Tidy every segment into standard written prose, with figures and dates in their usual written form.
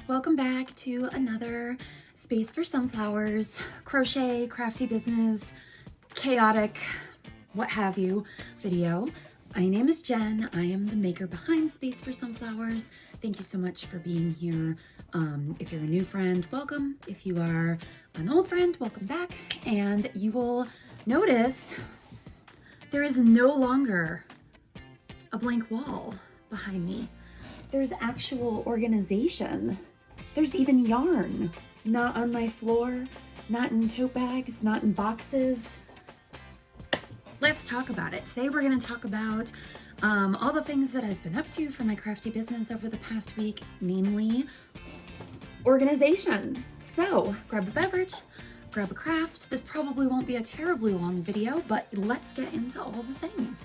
welcome back to another Space for Sunflowers, crochet, crafty business, chaotic, what have you video. My name is Jen. I am the maker behind Space for Sunflowers. Thank you so much for being here. If you're a new friend, welcome. If you are an old friend, welcome back. And you will notice there is no longer a blank wall behind me. There's actual organization. There's even yarn, not on my floor, not in tote bags, not in boxes. Let's talk about it. Today we're gonna talk about all the things that I've been up to for my crafty business over the past week, namely organization. So grab a beverage, grab a craft. This probably won't be a terribly long video, but let's get into all the things.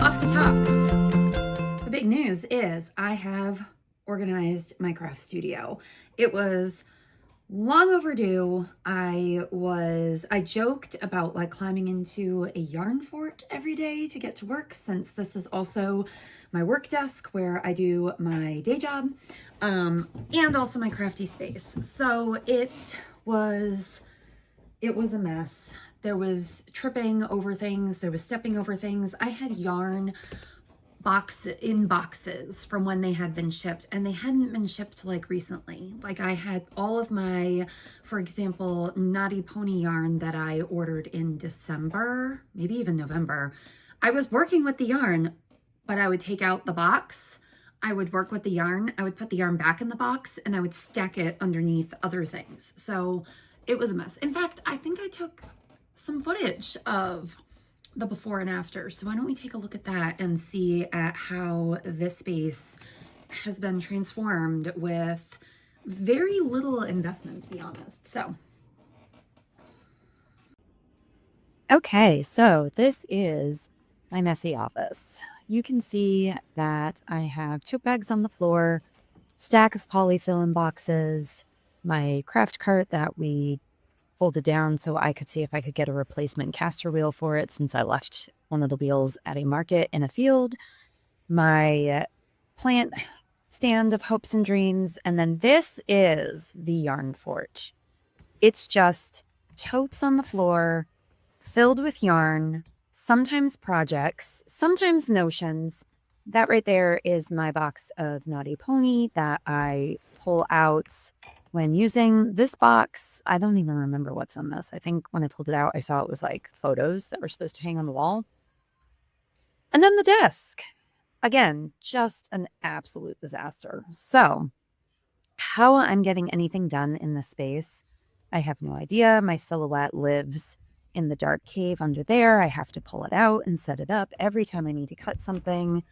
Off the top, the big news is I have organized my craft studio. It was long overdue. I joked about like climbing into a yarn fort every day to get to work, since this is also my work desk where I do my day job, and also my crafty space. So it was a mess. There was tripping over things. There was stepping over things. I had yarn boxes from when they had been shipped, and they hadn't been shipped like recently. Like I had all of my, for example, Knotty Pony yarn that I ordered in December, maybe even November. I was working with the yarn, but I would take out the box. I would work with the yarn. I would put the yarn back in the box, and I would stack it underneath other things. So it was a mess. In fact, I think I took some footage of the before and after. So why don't we take a look at that and see at how this space has been transformed with very little investment, to be honest. So. Okay, so this is my messy office. You can see that I have tote bags on the floor, stack of polyfill boxes, my craft cart that we folded down so I could see if I could get a replacement caster wheel for it, since I left one of the wheels at a market in a field, my plant stand of hopes and dreams, and then this is the yarn fort. It's just totes on the floor filled with yarn, sometimes projects, sometimes notions. That right there is my box of Knotty Pony that I pull out when using this box. I don't even remember what's on this. I think when I pulled it out, I saw it was like photos that were supposed to hang on the wall. And then the desk. Again, just an absolute disaster. So how I'm getting anything done in this space, I have no idea. My silhouette lives in the dark cave under there. I have to pull it out and set it up every time I need to cut something.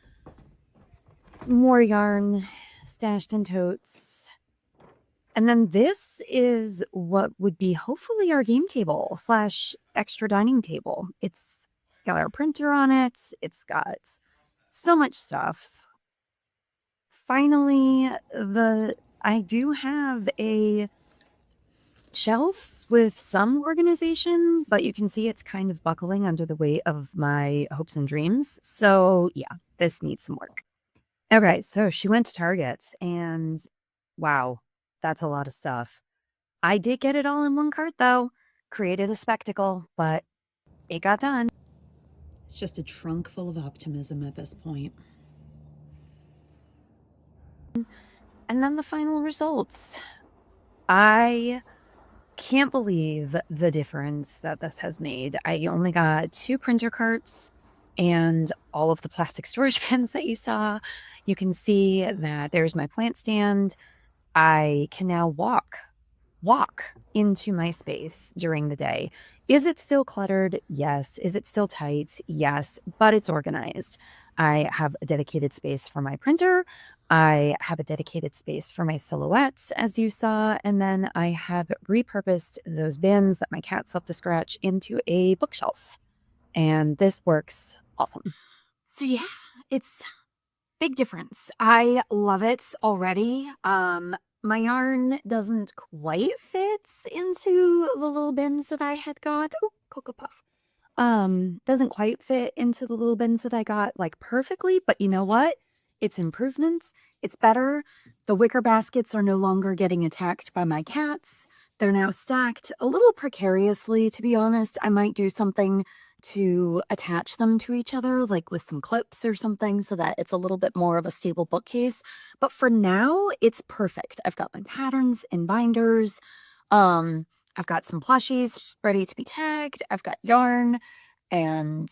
More yarn stashed in totes. And then this is what would be hopefully our game table / extra dining table. It's got our printer on it. It's got so much stuff. Finally, I do have a shelf with some organization, but you can see it's kind of buckling under the weight of my hopes and dreams. So yeah, this needs some work. Okay, so she went to Target, and wow, that's a lot of stuff. I did get it all in one cart though. Created a spectacle, but it got done. It's just a trunk full of optimism at this point. And then the final results. I can't believe the difference that this has made. I only got 2 printer carts and all of the plastic storage bins that you saw. You can see that there's my plant stand. I can now walk into my space during the day. Is it still cluttered? Yes. Is it still tight? Yes, but it's organized. I have a dedicated space for my printer. I have a dedicated space for my silhouettes, as you saw, and then I have repurposed those bins that my cats love to scratch into a bookshelf. And this works awesome. So yeah, it's big difference. I love it already. my yarn doesn't quite fit into the little bins that I had got. Oh, Cocoa Puff. Doesn't quite fit into the little bins that I got like perfectly, but you know what? It's improvement. It's better. The wicker baskets are no longer getting attacked by my cats. They're now stacked a little precariously, to be honest. I might do something to attach them to each other, like with some clips or something, so that it's a little bit more of a stable bookcase. But for now, it's perfect. I've got my patterns in binders. I've got some plushies ready to be tagged. I've got yarn and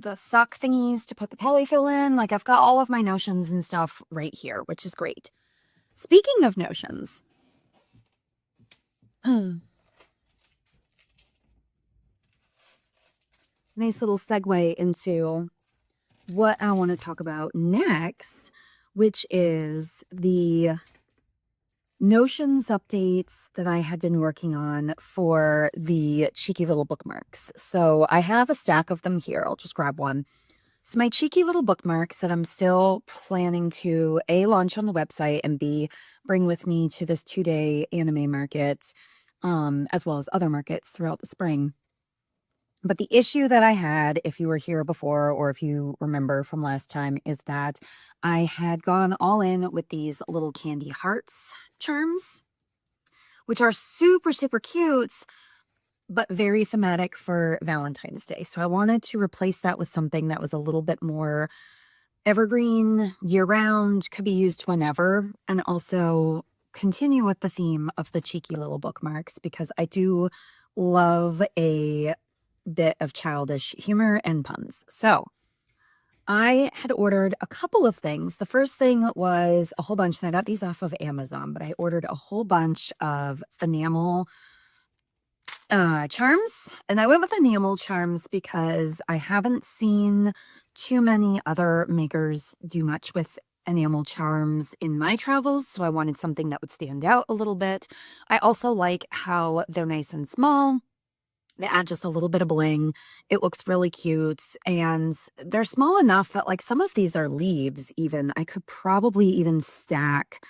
the sock thingies to put the polyfill in. Like, I've got all of my notions and stuff right here, which is great. Speaking of notions, nice little segue into what I want to talk about next, which is the notions updates that I had been working on for the cheeky little bookmarks. So I have a stack of them here. I'll just grab one. So my cheeky little bookmarks that I'm still planning to A, launch on the website, and B, bring with me to this 2-day anime market, as well as other markets throughout the spring. But the issue that I had, if you were here before or if you remember from last time, is that I had gone all in with these little candy hearts charms, which are super, super cute, but very thematic for Valentine's Day. So I wanted to replace that with something that was a little bit more evergreen, year-round, could be used whenever, and also continue with the theme of the cheeky little bookmarks, because I do love a bit of childish humor and puns. So I had ordered a couple of things. The first thing was a whole bunch, and I got these off of Amazon, but I ordered a whole bunch of enamel charms. And I went with enamel charms because I haven't seen too many other makers do much with enamel charms in my travels, so I wanted something that would stand out a little bit. I also like how they're nice and small. They add just a little bit of bling. It looks really cute, and they're small enough that, like, some of these are leaves even. I could probably even stack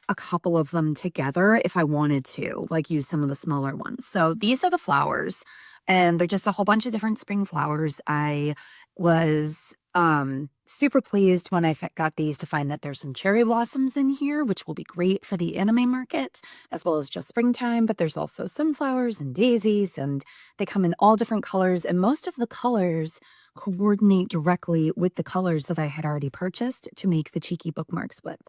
a couple of them together if I wanted to, like use some of the smaller ones. So these are the flowers, and they're just a whole bunch of different spring flowers. I was super pleased when I got these to find that there's some cherry blossoms in here, which will be great for the anime market, as well as just springtime. But there's also sunflowers and daisies, and they come in all different colors, and most of the colors coordinate directly with the colors that I had already purchased to make the cheeky bookmarks with.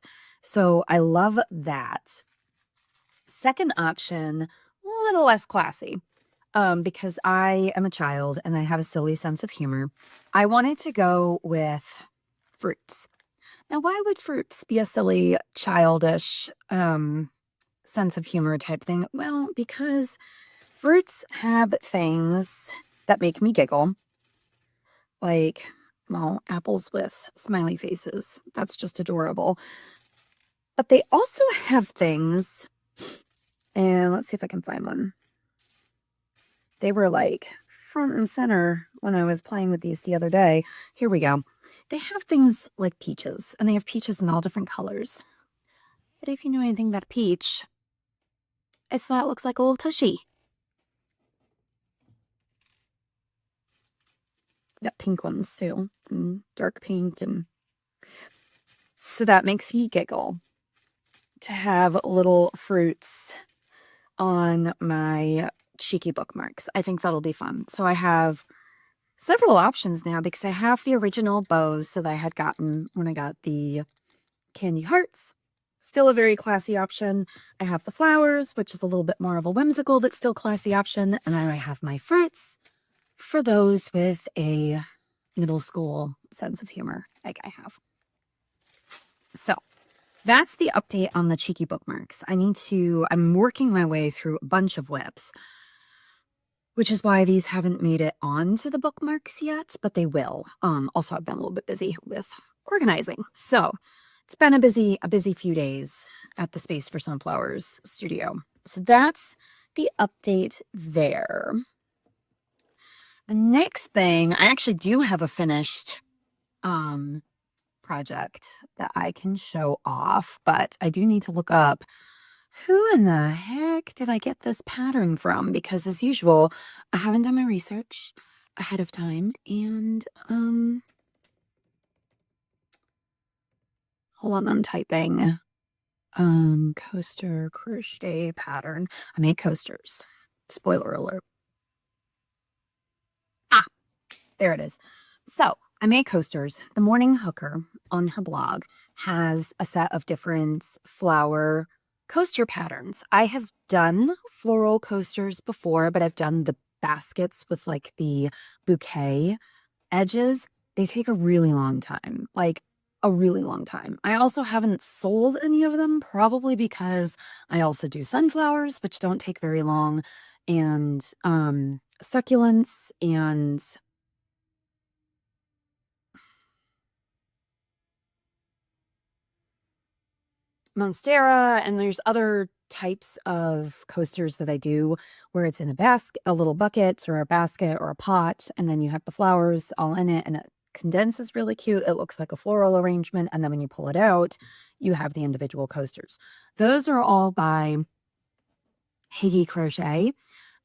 So I love that. Second option, a little less classy, because I am a child and I have a silly sense of humor. I wanted to go with fruits. Now, why would fruits be a silly, childish sense of humor type thing? Well, because fruits have things that make me giggle. Like, well, apples with smiley faces. That's just adorable. But they also have things, and let's see if I can find one. They were like front and center when I was playing with these the other day. Here we go. They have things like peaches, and they have peaches in all different colors. But if you know anything about peach, it's that it looks like a little tushy. Got pink ones too, and dark pink, and so that makes me giggle to have little fruits on my cheeky bookmarks. I think that'll be fun. So I have several options now because I have the original bows that I had gotten when I got the candy hearts. Still a very classy option. I have the flowers, which is a little bit more of a whimsical but still classy option. And then I have my fruits for those with a middle school sense of humor like I have. So that's the update on the cheeky bookmarks. I'm working my way through a bunch of webs, which is why these haven't made it onto the bookmarks yet, but they will. Also, I've been a little bit busy with organizing. So it's been a busy few days at the Space for Sunflowers studio. So that's the update there. The next thing, I actually do have a finished project that I can show off, but I do need to look up who in the heck did I get this pattern from? Because as usual, I haven't done my research ahead of time, and hold on, I'm typing coaster crochet pattern. I made coasters. Spoiler alert. Ah, there it is. So I made coasters. The Morning Hooker on her blog has a set of different flower coaster patterns. I have done floral coasters before, but I've done the baskets with like the bouquet edges. They take a really long time, like a really long time. I also haven't sold any of them, probably because I also do sunflowers, which don't take very long, and succulents and monstera, and there's other types of coasters that I do where it's in a basket, a little bucket or a basket or a pot, and then you have the flowers all in it, and it condenses really cute. It looks like a floral arrangement, and then when you pull it out, you have the individual coasters. Those are all by Higgy Crochet,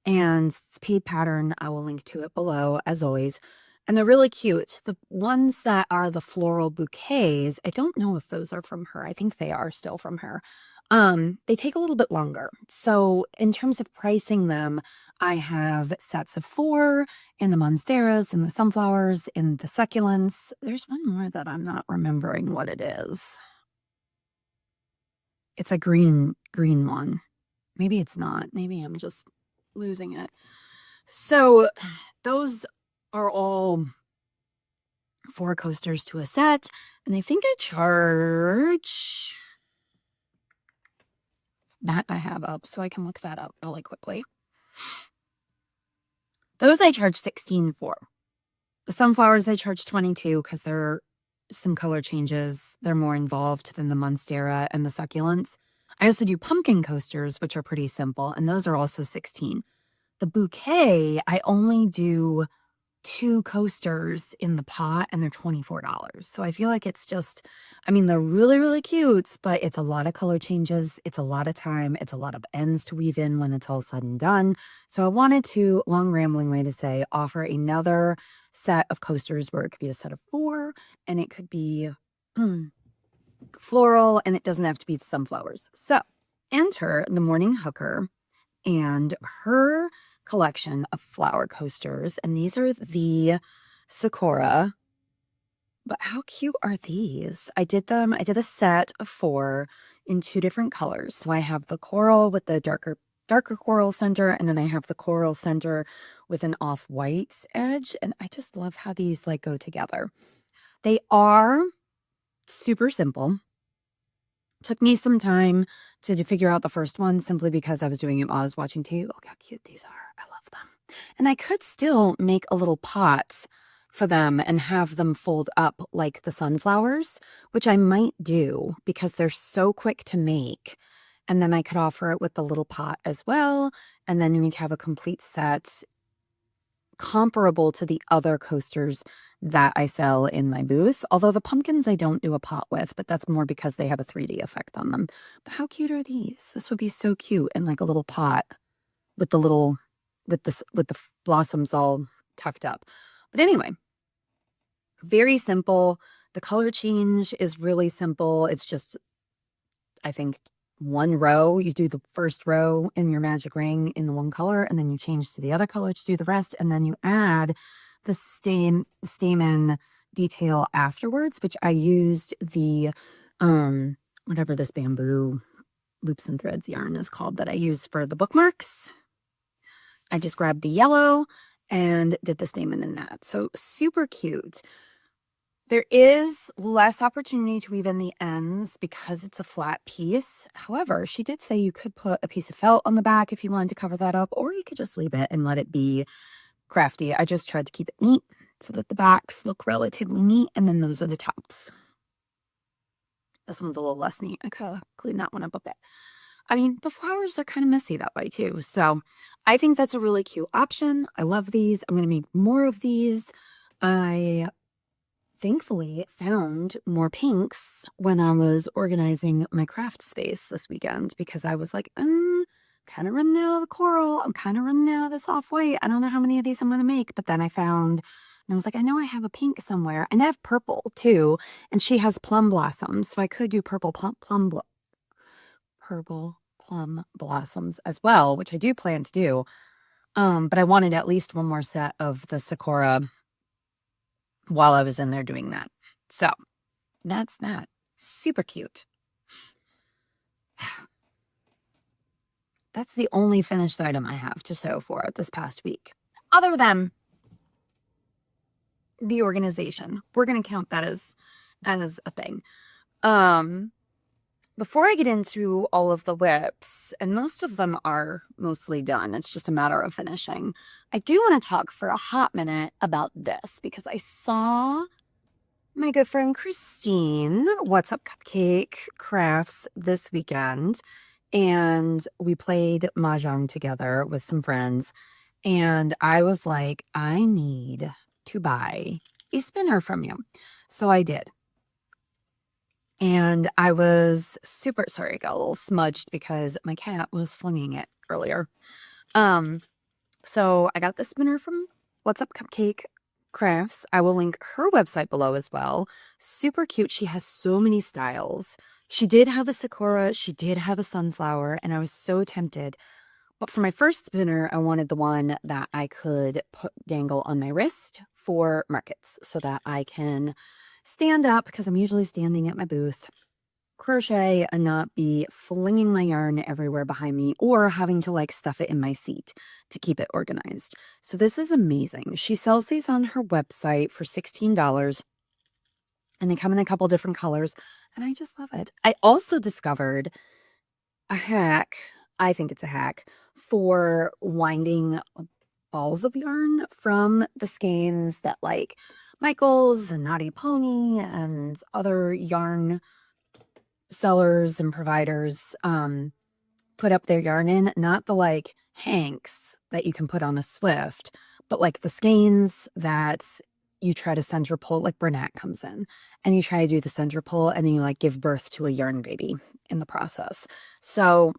and it's paid pattern. I will link to it below as always. And they're really cute. The ones that are the floral bouquets, I don't know if those are from her. I think they are still from her. They take a little bit longer. So in terms of pricing them, I have sets of 4 in the monsteras and the sunflowers and the succulents. There's one more that I'm not remembering what it is. It's a green one. Maybe it's not. Maybe I'm just losing it. So those are all 4 coasters to a set, and I think I charge that I have up, so I can look that up really quickly. Those I charge $16 for. The sunflowers I charge $22 because they're some color changes. They're more involved than the monstera and the succulents. I also do pumpkin coasters, which are pretty simple, and those are also $16. The bouquet, I only do 2 coasters in the pot, and they're $24. So I feel like it's just, I mean, they're really, really cute, but it's a lot of color changes. It's a lot of time. It's a lot of ends to weave in when it's all said and done. So I wanted to, long rambling way to say, offer another set of coasters where it could be a set of 4, and it could be floral, and it doesn't have to be sunflowers. So enter the Morning Hooker and her collection of flower coasters, and these are the Sakura. But how cute are these? I did a set of 4 in 2 different colors. So I have the coral with the darker coral center, and then I have the coral center with an off-white edge, and I just love how these like go together. They are super simple. Took me some time to figure out the first one simply because I was doing it while I was watching TV. Look how cute these are. I love them. And I could still make a little pot for them and have them fold up like the sunflowers, which I might do because they're so quick to make. And then I could offer it with the little pot as well. And then we'd have a complete set comparable to the other coasters that I sell in my booth. Although the pumpkins I don't do a pot with, but that's more because they have a 3D effect on them. But how cute are these? This would be so cute in like a little pot with the little, with the blossoms all tucked up. But anyway, very simple. The color change is really simple. It's just, I think, 1 row. You do the first row in your magic ring in the one color, and then you change to the other color to do the rest, and then you add the stamen detail afterwards, which I used the whatever this bamboo loops and threads yarn is called that I use for the bookmarks. I just grabbed the yellow and did the stamen in that. So super cute. There is less opportunity to weave in the ends because it's a flat piece. However, she did say you could put a piece of felt on the back if you wanted to cover that up, or you could just leave it and let it be crafty. I just tried to keep it neat so that the backs look relatively neat, and then those are the tops. This one's a little less neat. I could clean that one up a bit. I mean, the flowers are kind of messy that way too. So I think that's a really cute option. I love these. I'm going to make more of these. I thankfully found more pinks when I was organizing my craft space this weekend because I was like, kind of running out of the coral. I'm kind of running out of this off-white. I don't know how many of these I'm going to make. But then I found, and I was like, I know I have a pink somewhere. And I have purple too. And she has plum blossoms. So I could do purple plum blossoms as well, which I do plan to do. But I wanted at least one more set of the Sakura while I was in there doing that. So that's that. Super cute. That's the only finished item I have to show for this past week. Other than the organization. We're going to count that as a thing. Before I get into all of the whips, and most of them are mostly done, it's just a matter of finishing, I do want to talk for a hot minute about this because I saw my good friend Christine, What's Up Cupcake Crafts, this weekend, and we played Mahjong together with some friends, and I was like, I need to buy a spinner from you. So I did. And I was super sorry, I got a little smudged because my cat was flinging it earlier. So I got the spinner from What's Up Cupcake Crafts. I will link her website below as well. Super cute. She has so many styles. She did have a sakura, she did have a sunflower, and I was so tempted. But for my first spinner, I wanted the one that I could dangle on my wrist for markets so that I can stand up, because I'm usually standing at my booth, crochet, and not be flinging my yarn everywhere behind me or having to like stuff it in my seat to keep it organized. So this is amazing. She sells these on her website for $16, and they come in a couple different colors, and I just love it. I also discovered a hack, I think it's a hack, for winding balls of yarn from the skeins that like Michael's and Knotty Pony and other yarn sellers and providers put up their yarn in. Not the like hanks that you can put on a Swift, but like the skeins that you try to center pull, like Bernat comes in and you try to do the center pull and then you like give birth to a yarn baby in the process. So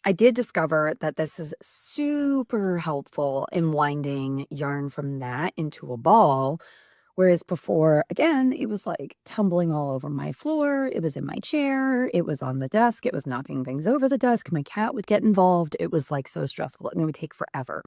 I did discover that this is super helpful in winding yarn from that into a ball. Whereas before, again, it was like tumbling all over my floor. It was in my chair. It was on the desk. It was knocking things over the desk. My cat would get involved. It was like so stressful and it would take forever.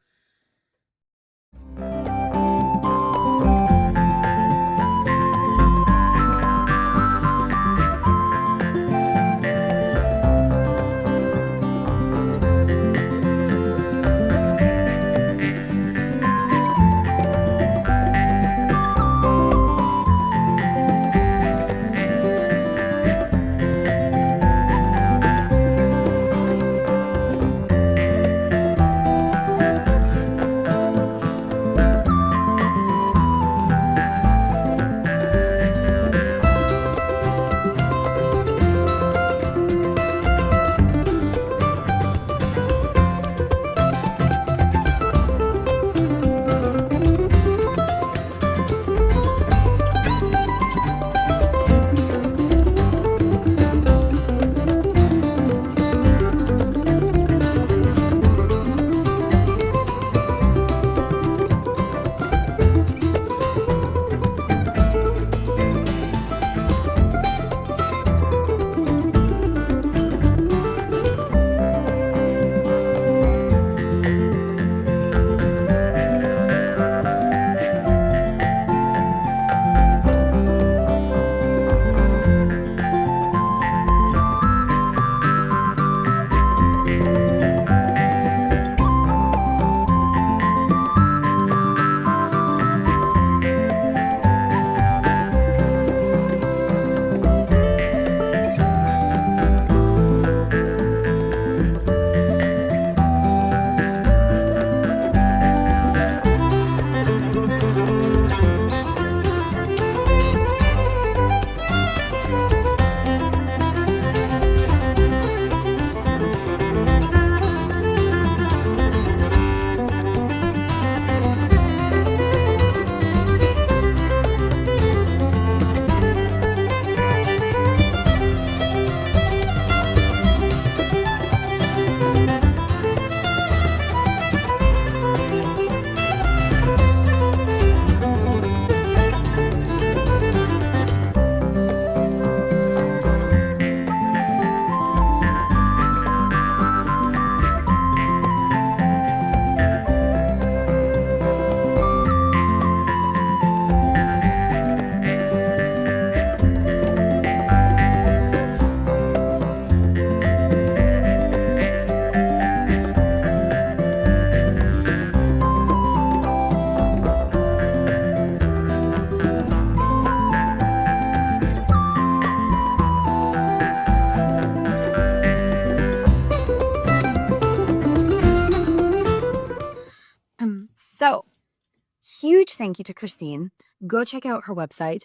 huge thank you to Christine. Go check out her website.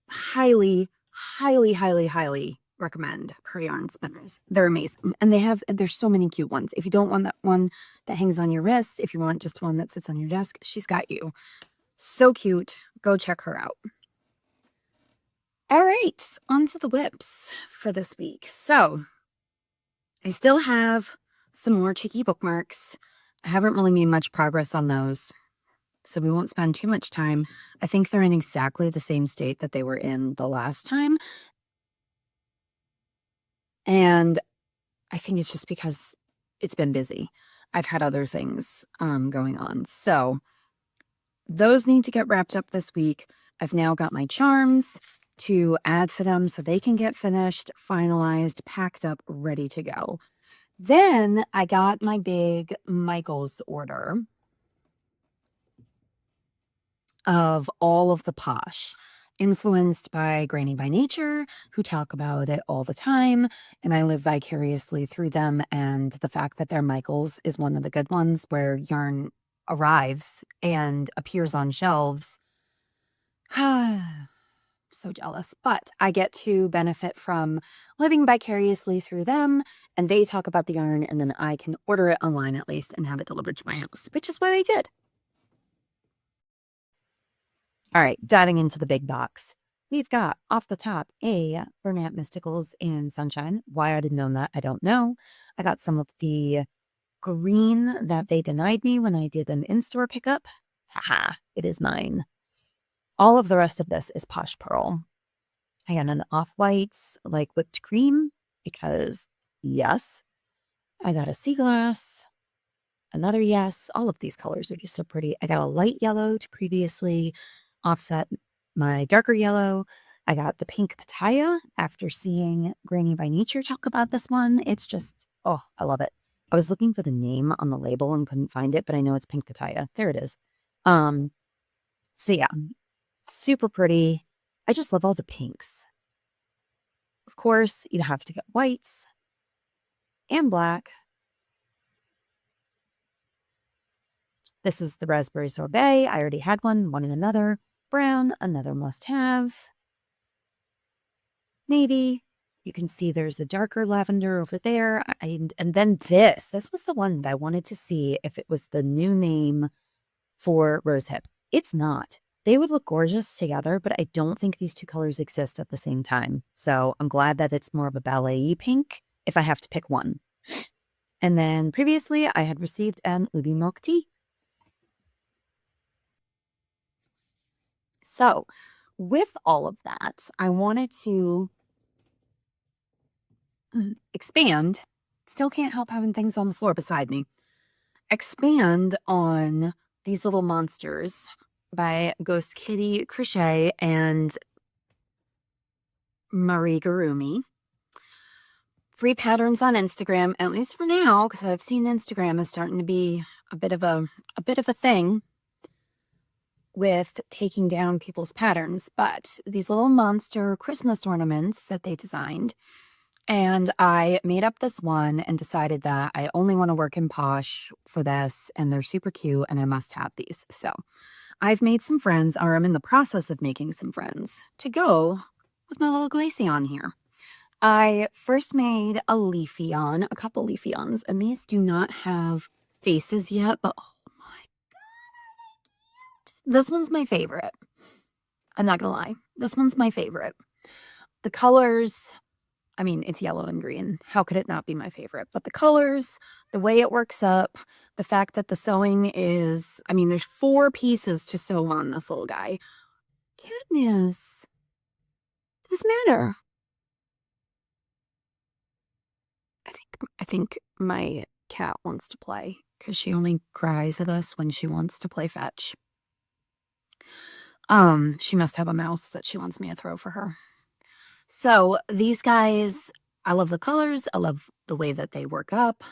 Highly, highly, highly, highly recommend her yarn spinners. They're amazing. And there's so many cute ones. If you don't want that one that hangs on your wrist, if you want just one that sits on your desk, she's got you. So cute. Go check her out. All right, on to the whips for this week. So I still have some more cheeky bookmarks. I haven't really made much progress on those, so we won't spend too much time. I think they're in exactly the same state that they were in the last time. And I think it's just because it's been busy. I've had other things going on. So those need to get wrapped up this week. I've now got my charms to add to them so they can get finished, finalized, packed up, ready to go. Then I got my big Michaels order of all of the posh, influenced by Granny by Nature, who talk about it all the time, and I live vicariously through them. And the fact that their Michaels is one of the good ones where yarn arrives and appears on shelves. So jealous, but I get to benefit from living vicariously through them, and they talk about the yarn, and then I can order it online at least and have it delivered to my house, which is what I did. All right, diving into the big box. We've got off the top a Bernat Mysticals in Sunshine. Why I'd have known that, I don't know. I got some of the green that they denied me when I did an in-store pickup. Haha, it is mine. All of the rest of this is Posh Pearl. I got an off-whites, like whipped cream, because yes. I got a sea glass, another yes. All of these colors are just so pretty. I got a light yellow to previously offset my darker yellow. I got the pink pitaya after seeing Granny by Nature talk about this one. It's just, oh, I love it. I was looking for the name on the label and couldn't find it, but I know it's pink pitaya. There it is. So yeah, super pretty. I just love all the pinks. Of course, you'd have to get whites and black. This is the raspberry sorbet. I already had one in another. Brown, another must-have. Navy. You can see there's a darker lavender over there. And then this was the one that I wanted to see if it was the new name for Rosehip. It's not. They would look gorgeous together, but I don't think these two colors exist at the same time. So I'm glad that it's more of a ballet pink if I have to pick one. And then previously I had received an ubi milk tea. So with all of that, I wanted to expand. Still can't help having things on the floor beside me. Expand on these little monsters by Ghost Kitty Crochet and Marie Garumi. Free patterns on Instagram, at least for now, because I've seen Instagram is starting to be a bit of a thing with taking down people's patterns. But these little monster Christmas ornaments that they designed, and I made up this one and decided that I only want to work in Posh for this, and they're super cute, and I must have these. So I've made some friends, or I'm in the process of making some friends to go with my little glaceon here. I first made a leafeon, a couple leafeons, and these do not have faces yet, but oh my god, this one's my favorite. I'm not gonna lie, this one's my favorite. The colors, I mean, it's yellow and green. How could it not be my favorite? But the colors, the way it works up, the fact that the sewing is, I mean, there's 4 pieces to sew on this little guy. Goodness. Doesn't matter. I think my cat wants to play because she only cries at us when she wants to play fetch. She must have a mouse that she wants me to throw for her. So these guys, I love the colors. I love the way that they work up.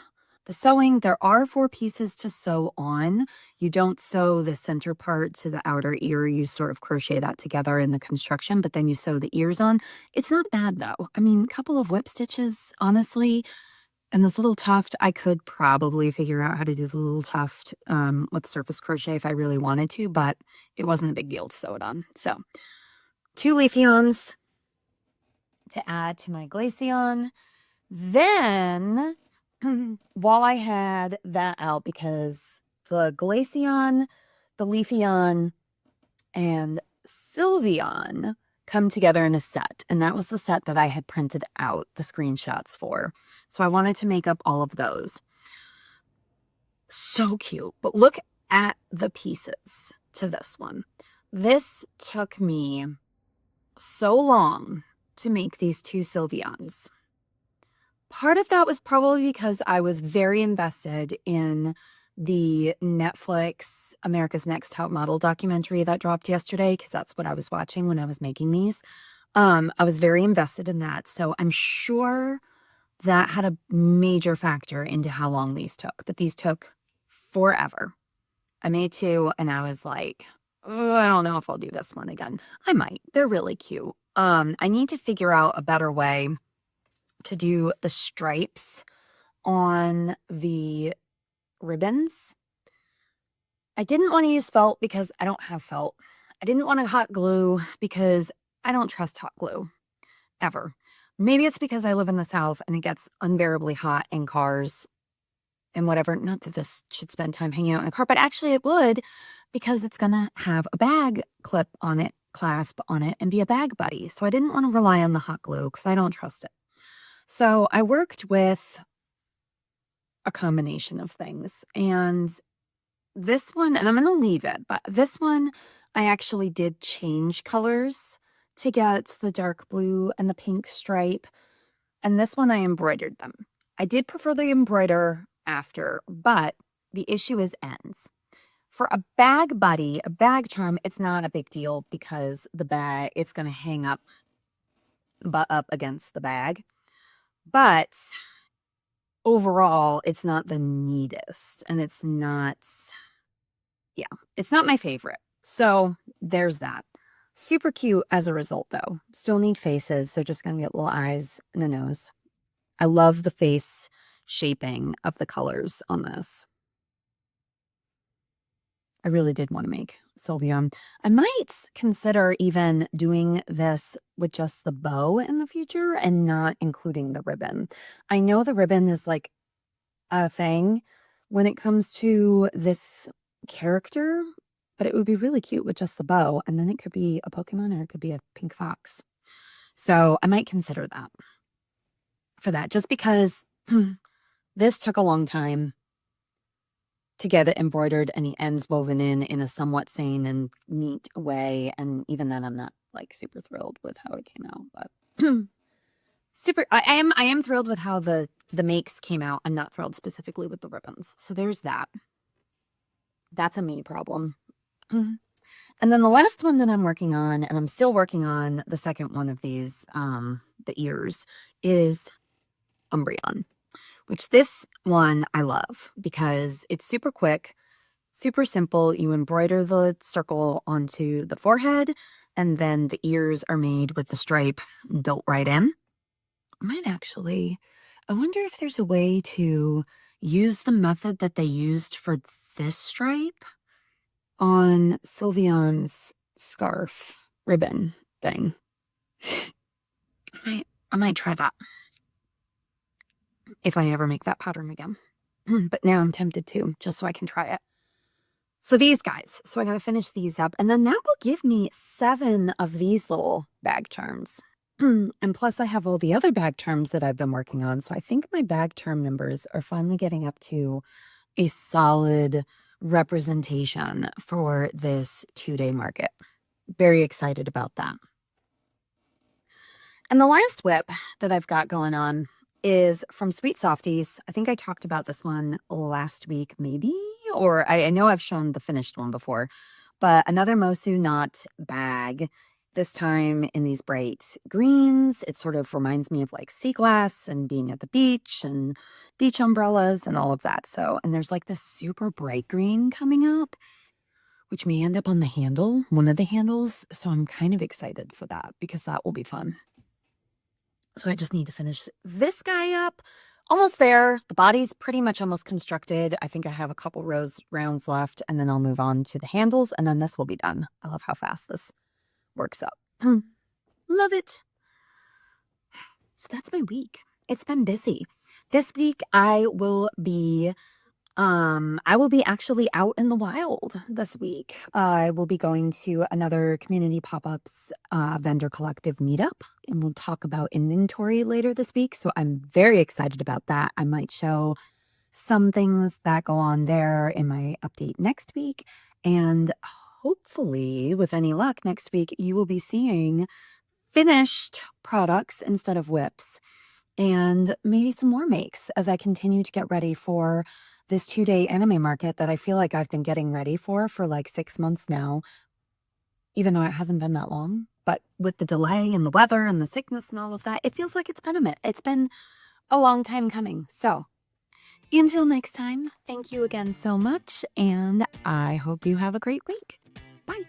The sewing, there are 4 pieces to sew on. You don't sew the center part to the outer ear. You sort of crochet that together in the construction, but then you sew the ears on. It's not bad though. I mean, a couple of whip stitches, honestly, And this little tuft, I could probably figure out how to do the little tuft with surface crochet if I really wanted to, but it wasn't a big deal to sew it on. So 2 Leafeons to add to my Glaceon. Then, while I had that out, because the Glaceon, the Leafeon, and Sylveon come together in a set, and that was the set that I had printed out the screenshots for. So I wanted to make up all of those. So cute. But look at the pieces to this one. This took me so long to make these 2 Sylveons. Part of that was probably because I was very invested in the Netflix America's Next Top Model documentary that dropped yesterday, because that's what I was watching when I was making these. I was very invested in that, so I'm sure that had a major factor into how long these took, but these took forever. I made 2 and I was like, oh, I don't know if I'll do this one again. I might. They're really cute. I need to figure out a better way to do the stripes on the ribbons. I didn't want to use felt because I don't have felt. I didn't want to hot glue because I don't trust hot glue ever. Maybe it's because I live in the South and it gets unbearably hot in cars and whatever. Not that this should spend time hanging out in a car, but actually it would, because it's going to have a bag clip on it, clasp on it, and be a bag buddy. So I didn't want to rely on the hot glue because I don't trust it. So I worked with a combination of things, and this one, and I'm going to leave it, but this one I actually did change colors to get the dark blue and the pink stripe, and this one I embroidered them. I did prefer the embroider after, but the issue is ends. For a bag buddy, a bag charm, it's not a big deal because the bag, it's going to hang up against the bag. But overall, it's not the neatest, and it's not, yeah, it's not my favorite. So there's that. Super cute as a result, though. Still need faces. They're just going to get little eyes and a nose. I love the face shaping of the colors on this. I really did want to make Sylveon. I might consider even doing this with just the bow in the future and not including the ribbon. I know the ribbon is like a thing when it comes to this character, but it would be really cute with just the bow, and then it could be a Pokemon or it could be a pink fox. So I might consider that for that, just because this took a long time to get it embroidered and the ends woven in a somewhat sane and neat way. And even then, I'm not like super thrilled with how it came out, but I am thrilled with how the makes came out. I'm not thrilled specifically with the ribbons. So there's that. That's a me problem. And then the last one that I'm working on, and I'm still working on the second one of these, the ears, is Umbreon. Which this one I love because it's super quick, super simple. You embroider the circle onto the forehead, and then the ears are made with the stripe built right in. I wonder if there's a way to use the method that they used for this stripe on Sylveon's scarf ribbon thing. I might try that if I ever make that pattern again. But now I'm tempted to, just so I can try it. So these guys, so I gotta finish these up, and then that will give me 7 of these little bag charms. And plus I have all the other bag charms that I've been working on, so I think my bag charm numbers are finally getting up to a solid representation for this 2-day market. Very excited about that. And the last whip that I've got going on is from Sweet Softies. I think I talked about this one last week, maybe, or I know I've shown the finished one before, but another Mosu Knot bag, this time in these bright greens. It sort of reminds me of like sea glass and being at the beach and beach umbrellas and all of that. So, and there's like this super bright green coming up, which may end up on the handle, one of the handles. So I'm kind of excited for that because that will be fun. So I just need to finish this guy up almost there. The body's pretty much almost constructed. I think I have a couple rounds left, and then I'll move on to the handles, and then this will be done. I love how fast this works up. Love it. So that's my week. It's been busy. This week I will be actually out in the wild this week. I will be going to another community pop-ups vendor collective meetup, and we'll talk about inventory later this week. So I'm very excited about that. I might show some things that go on there in my update next week. And hopefully, with any luck, next week you will be seeing finished products instead of whips, and maybe some more makes as I continue to get ready for this 2-day anime market that I feel like I've been getting ready for like 6 months now, even though it hasn't been that long. But with the delay and the weather and the sickness and all of that, it feels like it's been a minute. It's been a long time coming. So until next time, thank you again so much, and I hope you have a great week. Bye.